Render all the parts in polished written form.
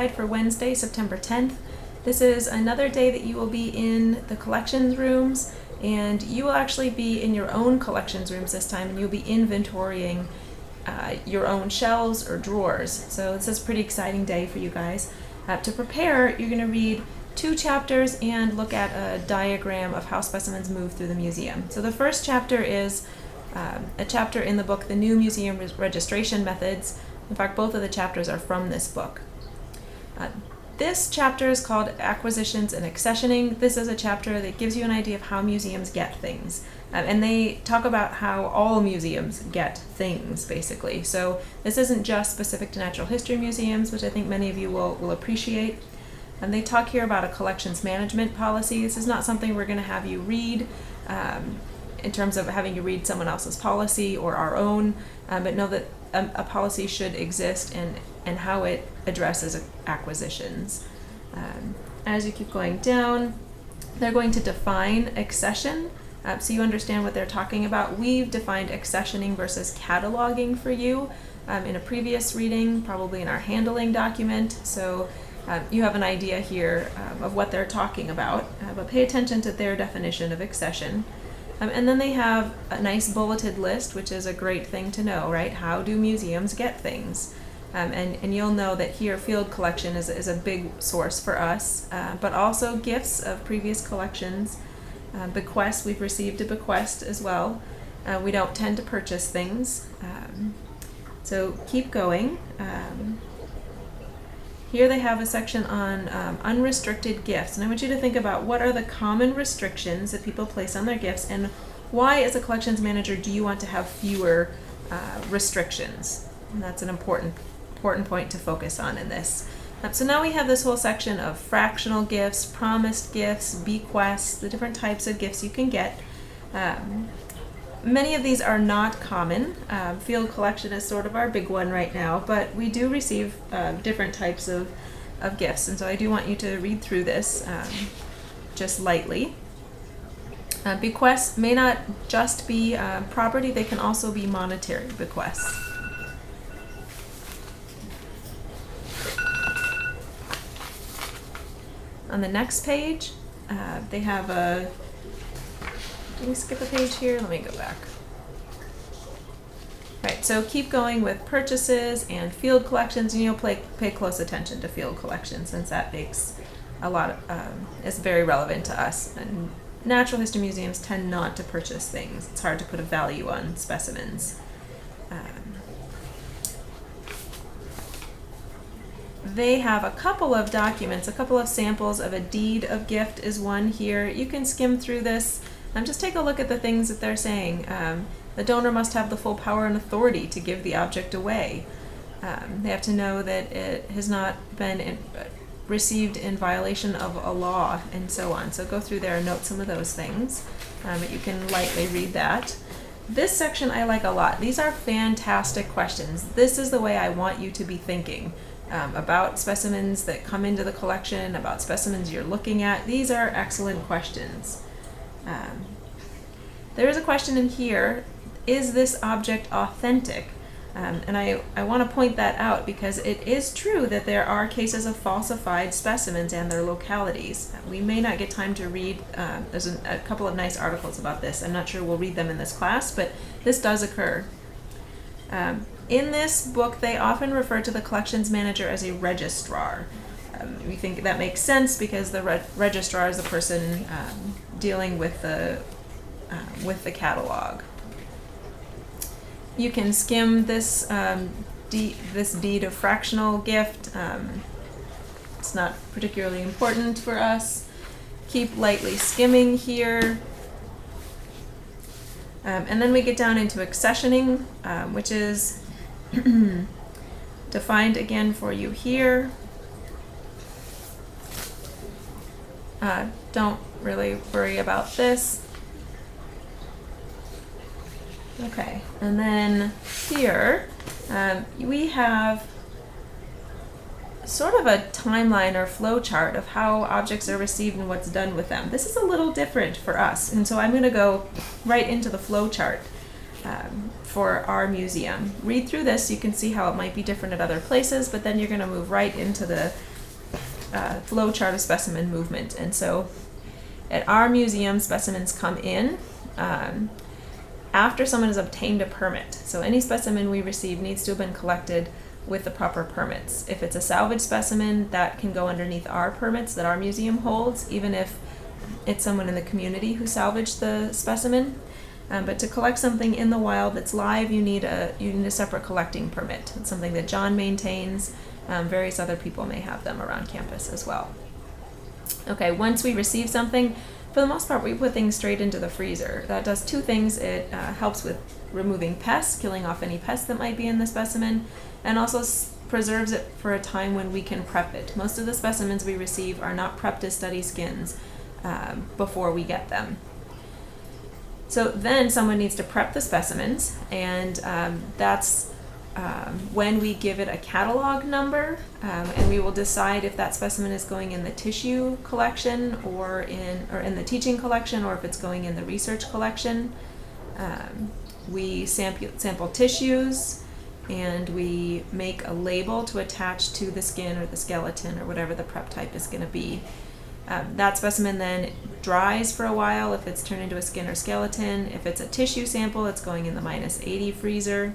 For Wednesday, September 10th. This is another day that you will be in the collections rooms, and you will actually be in your own collections rooms this time, and you'll be inventorying your own shelves or drawers. So this is a pretty exciting day for you guys. To prepare, you're going to read 2 chapters and look at a diagram of how specimens move through the museum. So the first chapter is a chapter in the book, The New Museum Registration Methods. In fact, both of the chapters are from this book. This chapter is called Acquisitions and Accessioning. This is a chapter that gives you an idea of how museums get things. And they talk about how all museums get things, basically. So this isn't just specific to natural history museums, which I think many of you will appreciate. And they talk here about a collections management policy. This is not something we're going to have you read in terms of having you read someone else's policy or our own, but know that a policy should exist and how it addresses acquisitions. As you keep going down, they're going to define accession, so you understand what they're talking about. We've defined accessioning versus cataloging for you in a previous reading, probably in our handling document, so you have an idea here of what they're talking about, but pay attention to their definition of accession. And then they have a nice bulleted list, which is a great thing to know, right? How do museums get things? And you'll know that here field collection is a big source for us, but also gifts of previous collections. Bequests, we've received a bequest as well. We don't tend to purchase things. So keep going. Here they have a section on unrestricted gifts, and I want you to think about what are the common restrictions that people place on their gifts, and why, as a collections manager, do you want to have fewer restrictions? And that's an important point to focus on in this. So now we have this whole section of fractional gifts, promised gifts, bequests, the different types of gifts you can get. Many of these are not common. Field collection is sort of our big one right now, but we do receive different types of gifts, and so I do want you to read through this just lightly. Bequests may not just be property, they can also be monetary bequests. On the next page, they have a... Did we skip a page here? Let me go back. Right, so keep going with purchases and field collections, and you'll pay close attention to field collections, since that makes a lot of, is very relevant to us. And natural history museums tend not to purchase things. It's hard to put a value on specimens. They have a couple of documents, a couple of samples of a deed of gift is one here. You can skim through this. Just take a look at the things that they're saying. The donor must have the full power and authority to give the object away. They have to know that it has not been received in violation of a law, and so on. So go through there and note some of those things. But you can lightly read that. This section I like a lot. These are fantastic questions. This is the way I want you to be thinking about specimens that come into the collection, about specimens you're looking at. These are excellent questions. There is a question in here, is this object authentic? And I want to point that out because it is true that there are cases of falsified specimens and their localities. We may not get time to read, there's a couple of nice articles about this. I'm not sure we'll read them in this class, but this does occur. In this book, they often refer to the collections manager as a registrar. We think that makes sense because the registrar is the person dealing with the catalog. You can skim this this deed of fractional gift. It's not particularly important for us. Keep lightly skimming here. And then we get down into accessioning, which is defined again for you here. Don't really worry about this. Okay, and then here we have sort of a timeline or flow chart of how objects are received and what's done with them. This is a little different for us, and so I'm going to go right into the flow chart for our museum. Read through this, you can see how it might be different at other places, but then you're going to move right into the flow chart of specimen movement. And so at our museum, specimens come in after someone has obtained a permit. So any specimen we receive needs to have been collected with the proper permits. If it's a salvage specimen, that can go underneath our permits that our museum holds, even if it's someone in the community who salvaged the specimen. But to collect something in the wild that's live, you need a separate collecting permit. It's something that John maintains. Various other people may have them around campus as well. Okay, once we receive something, for the most part, we put things straight into the freezer. That does two things. It helps with removing pests, killing off any pests that might be in the specimen, and also preserves it for a time when we can prep it. Most of the specimens we receive are not prepped as study skins before we get them. So then someone needs to prep the specimens, and that's when we give it a catalog number, and we will decide if that specimen is going in the tissue collection or in the teaching collection, or if it's going in the research collection. We sample tissues, and we make a label to attach to the skin or the skeleton or whatever the prep type is going to be. That specimen then dries for a while if it's turned into a skin or skeleton. If it's a tissue sample, it's going in the -80 freezer.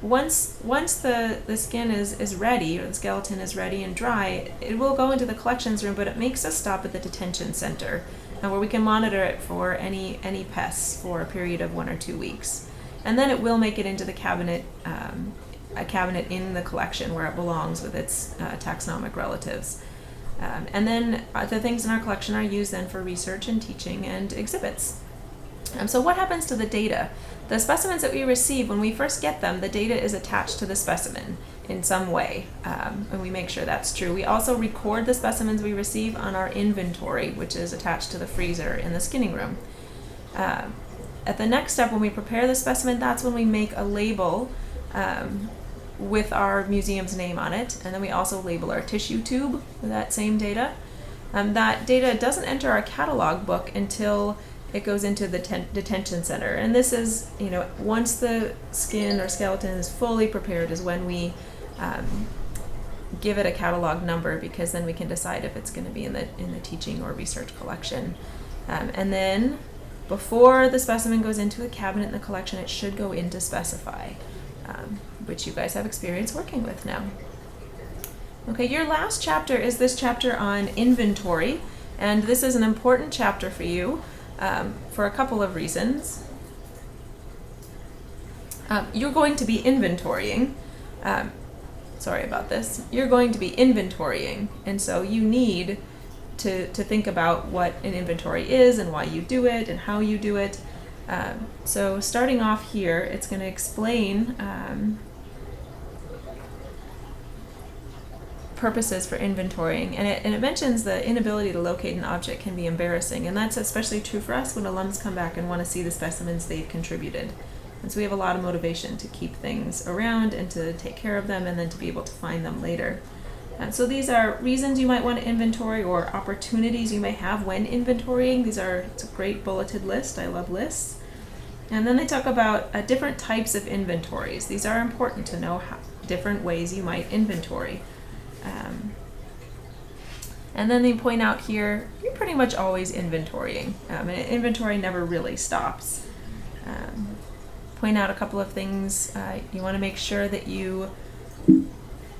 Once the skin is ready, or the skeleton is ready and dry, it will go into the collections room, but it makes us stop at the detention center, where we can monitor it for any pests for a period of 1 or 2 weeks. And then it will make it into the cabinet, a cabinet in the collection where it belongs with its taxonomic relatives. And then the things in our collection are used then for research and teaching and exhibits. So what happens to the data? The specimens that we receive, when we first get them, the data is attached to the specimen in some way, and we make sure that's true. We also record the specimens we receive on our inventory, which is attached to the freezer in the skinning room. At the next step, when we prepare the specimen, that's when we make a label with our museum's name on it, and then we also label our tissue tube with that same data. That data doesn't enter our catalog book until it goes into the detention center, and this is, once the skin or skeleton is fully prepared is when we give it a catalog number, because then we can decide if it's going to be in the teaching or research collection. And then before the specimen goes into a cabinet in the collection, it should go into Specify, which you guys have experience working with now. Okay, your last chapter is this chapter on inventory, and this is an important chapter for you for a couple of reasons. You're going to be inventorying. Sorry about this. You're going to be inventorying, and so you need to think about what an inventory is and why you do it and how you do it. So starting off here, it's going to explain purposes for inventorying, and it mentions the inability to locate an object can be embarrassing, and that's especially true for us when alums come back and want to see the specimens they've contributed. And so we have a lot of motivation to keep things around and to take care of them and then to be able to find them later. So these are reasons you might want to inventory, or opportunities you may have when inventorying. It's a great bulleted list. I love lists. And then they talk about different types of inventories. These are important to know different ways you might inventory. And then they point out here, you're pretty much always inventorying. And inventory never really stops. Point out a couple of things. You want to make sure that you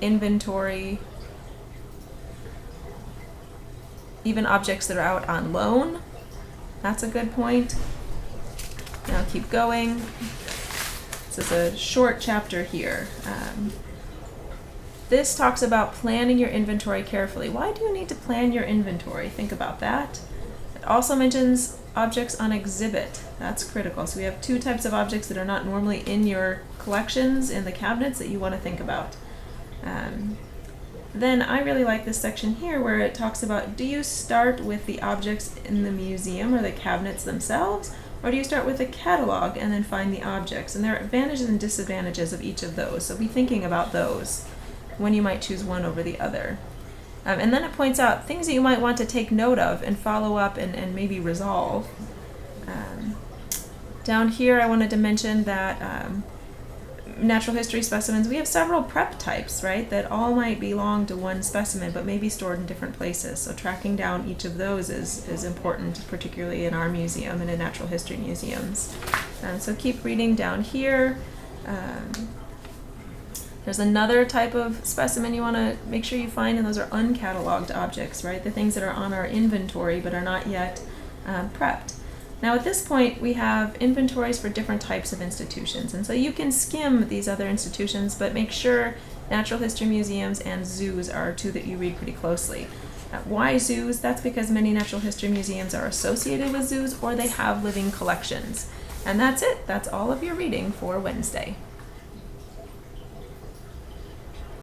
inventory even objects that are out on loan. That's a good point. Now keep going. This is a short chapter here. This talks about planning your inventory carefully. Why do you need to plan your inventory? Think about that. It also mentions objects on exhibit. That's critical. So we have two types of objects that are not normally in your collections in the cabinets that you want to think about. Then I really like this section here where it talks about, do you start with the objects in the museum or the cabinets themselves, or do you start with a catalog and then find the objects? And there are advantages and disadvantages of each of those, so be thinking about those when you might choose one over the other. And then it points out things that you might want to take note of and follow up and maybe resolve. Down here I wanted to mention that natural history specimens, we have several prep types, right, that all might belong to one specimen but may be stored in different places. So tracking down each of those is important, particularly in our museum and in natural history museums. So keep reading down here. There's another type of specimen you want to make sure you find, and those are uncatalogued objects, right? The things that are on our inventory but are not yet prepped. Now at this point we have inventories for different types of institutions, and so you can skim these other institutions, but make sure natural history museums and zoos are two that you read pretty closely. Why zoos? That's because many natural history museums are associated with zoos or they have living collections. And that's it. That's all of your reading for Wednesday.